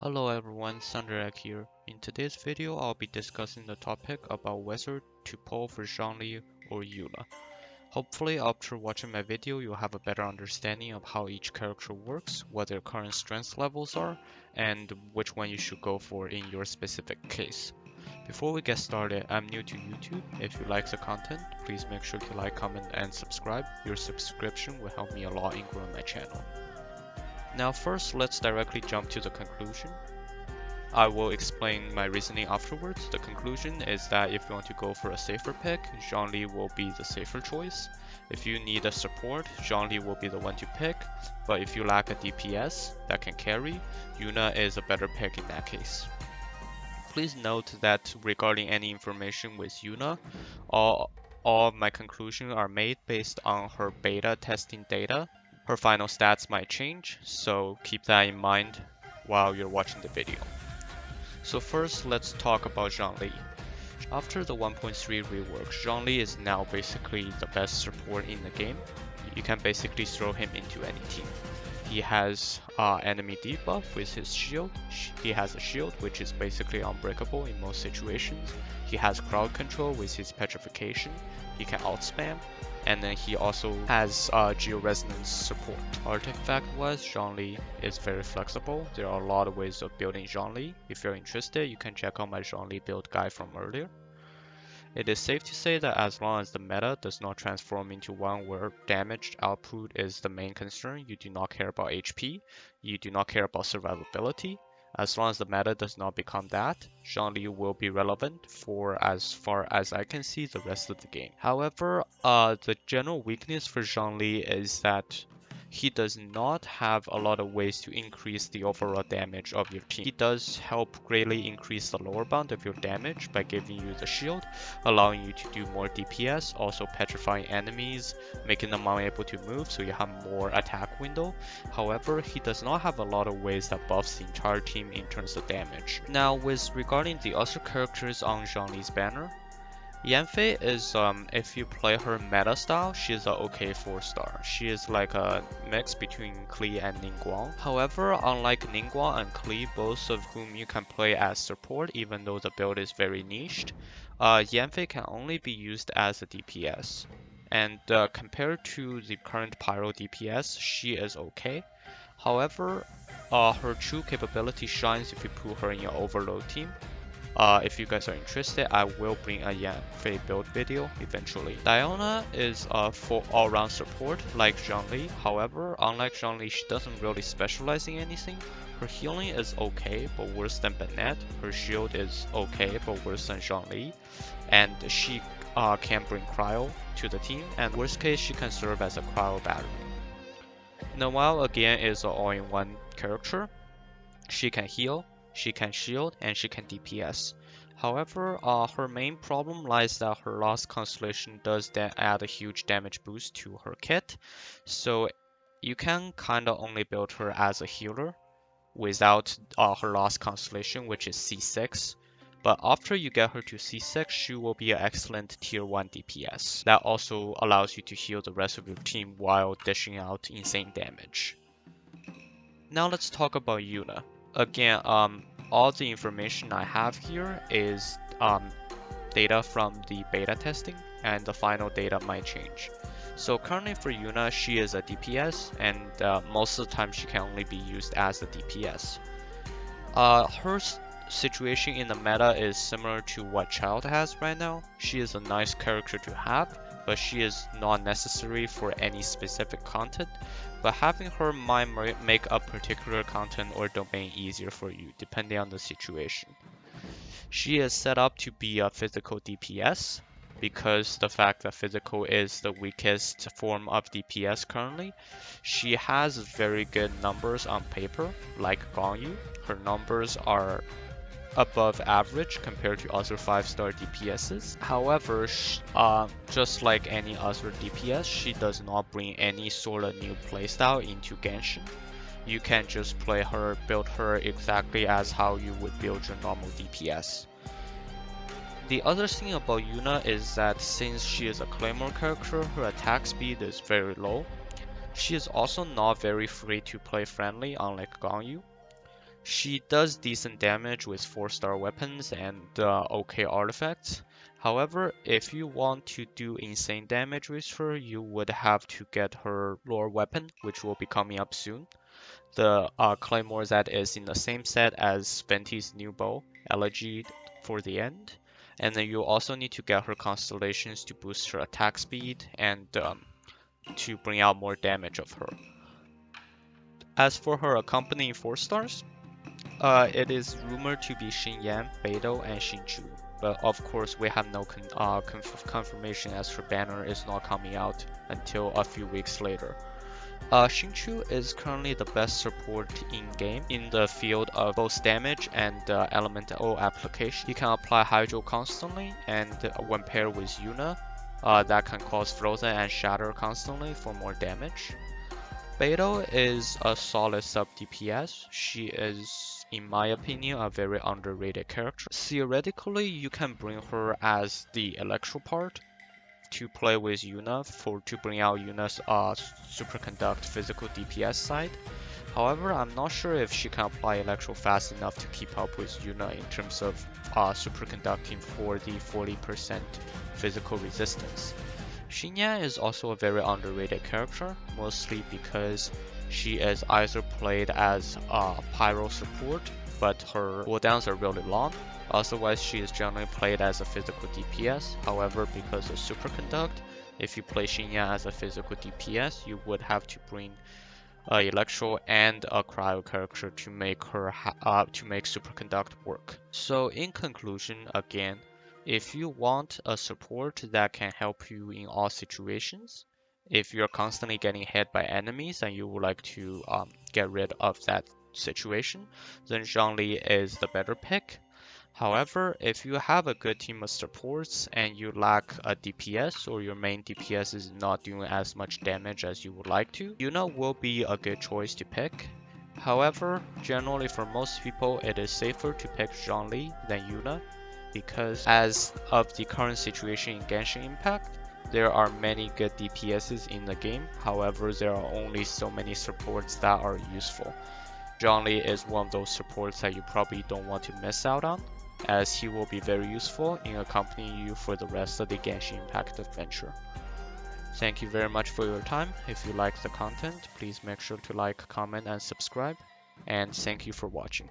Hello everyone, Thunderak here. In today's video, I'll be discussing the topic about whether to pull for Zhongli or Eula. Hopefully, after watching my video, you'll have a better understanding of how each character works, what their current strength levels are, and which one you should go for in your specific case. Before we get started, I'm new to YouTube. If you like the content, please make sure to like, comment, and subscribe. Your subscription will help me a lot in growing my channel. Now first, let's directly jump to the conclusion. I will explain my reasoning afterwards. The conclusion is that if you want to go for a safer pick, Zhongli will be the safer choice. If you need a support, Zhongli will be the one to pick, but if you lack a DPS that can carry, Yuna is a better pick in that case. Please note that regarding any information with Yuna, all my conclusions are made based on her beta testing data. Her final stats might change, so keep that in mind while you're watching the video. So first, let's talk about Zhongli. After the 1.3 rework, Zhongli is now basically the best support in the game. You can basically throw him into any team. He has enemy debuff with his shield. He has a shield which is basically unbreakable in most situations. He has crowd control with his petrification. He can outspam. And then he also has geo-resonance support. Artifact-wise, Zhongli is very flexible. There are a lot of ways of building Zhongli. If you're interested, you can check out my Zhongli build guide from earlier. It is safe to say that as long as the meta does not transform into one where damage output is the main concern, you do not care about HP, you do not care about survivability. As long as the meta does not become that, Zhongli will be relevant for as far as I can see the rest of the game. However, the general weakness for Zhongli is that he does not have a lot of ways to increase the overall damage of your team. He does help greatly increase the lower bound of your damage by giving you the shield, allowing you to do more DPS, also petrifying enemies, making them unable to move so you have more attack window. However, he does not have a lot of ways that buffs the entire team in terms of damage. Now, with regarding the other characters on Zhongli's banner, Yanfei is, if you play her meta style, she's a okay 4-star. She is like a mix between Klee and Ningguang. However, unlike Ningguang and Klee, both of whom you can play as support even though the build is very niched, Yanfei can only be used as a DPS. And compared to the current Pyro DPS, she is okay. However, her true capability shines if you put her in your overload team. If you guys are interested, I will bring a Yanfei build video eventually. Diona is for all-round support like Zhongli. However, unlike Zhongli, she doesn't really specialize in anything. Her healing is okay, but worse than Bennett. Her shield is okay, but worse than Zhongli. And she can bring cryo to the team, and worst case, she can serve as a cryo battery. Noelle again is an all-in-one character. She can heal, she can shield, and she can DPS. However, her main problem lies that her Lost Constellation does then add a huge damage boost to her kit, so you can kinda only build her as a healer without her Lost Constellation, which is C6. But after you get her to C6, she will be an excellent tier 1 DPS. That also allows you to heal the rest of your team while dishing out insane damage. Now let's talk about Eula. Again, all the information I have here is data from the beta testing, and the final data might change. So currently for Yuna, she is a DPS, and most of the time she can only be used as a DPS. Her situation in the meta is similar to what Child has right now. She is a nice character to have, but she is not necessary for any specific content. But having her might make a particular content or domain easier for you, depending on the situation. She is set up to be a physical DPS, because the fact that physical is the weakest form of DPS currently. She has very good numbers on paper, like Gangyu. Her numbers are above average compared to other 5-star DPSs. However, just like any other DPS, she does not bring any sort of new playstyle into Genshin. You can just play her, build her exactly as how you would build your normal DPS. The other thing about Yuna is that since she is a Claymore character, her attack speed is very low. She is also not very free to play friendly, unlike Gangyu. She does decent damage with 4-star weapons and okay artifacts. However, if you want to do insane damage with her, you would have to get her lore weapon, which will be coming up soon. The claymore that is in the same set as Venti's new bow, Elegy for the End. And then you also need to get her constellations to boost her attack speed and to bring out more damage of her. As for her accompanying 4-stars, it is rumored to be Xinyan, Beidou, and Xingqiu. But of course, we have no confirmation as her banner is not coming out until a few weeks later. Xingqiu is currently the best support in-game in the field of both damage and elemental application. He can apply Hydro constantly, and when paired with Yuna, that can cause Frozen and Shatter constantly for more damage. Beidou is a solid sub DPS. She is, in my opinion, a very underrated character. Theoretically, you can bring her as the Electro part to play with Yuna to bring out Yuna's superconduct physical DPS side. However, I'm not sure if she can apply Electro fast enough to keep up with Yuna in terms of superconducting for the 40% physical resistance. Xinyan is also a very underrated character, mostly because she is either played as a pyro support, but her cooldowns are really long. Otherwise, she is generally played as a physical DPS. However, because of superconduct, if you play Xinyan as a physical DPS, you would have to bring Electro and a cryo character to make her to make superconduct work. So in conclusion, again, if you want a support that can help you in all situations, if you're constantly getting hit by enemies and you would like to get rid of that situation, then Zhongli is the better pick. However, if you have a good team of supports and you lack a DPS or your main DPS is not doing as much damage as you would like to, Yuna will be a good choice to pick. However, generally for most people, it is safer to pick Zhongli than Yuna, because as of the current situation in Genshin Impact, there are many good DPSs in the game. However, there are only so many supports that are useful. Zhongli is one of those supports that you probably don't want to miss out on, as he will be very useful in accompanying you for the rest of the Genshin Impact adventure. Thank you very much for your time. If you like the content, please make sure to like, comment, and subscribe. And thank you for watching.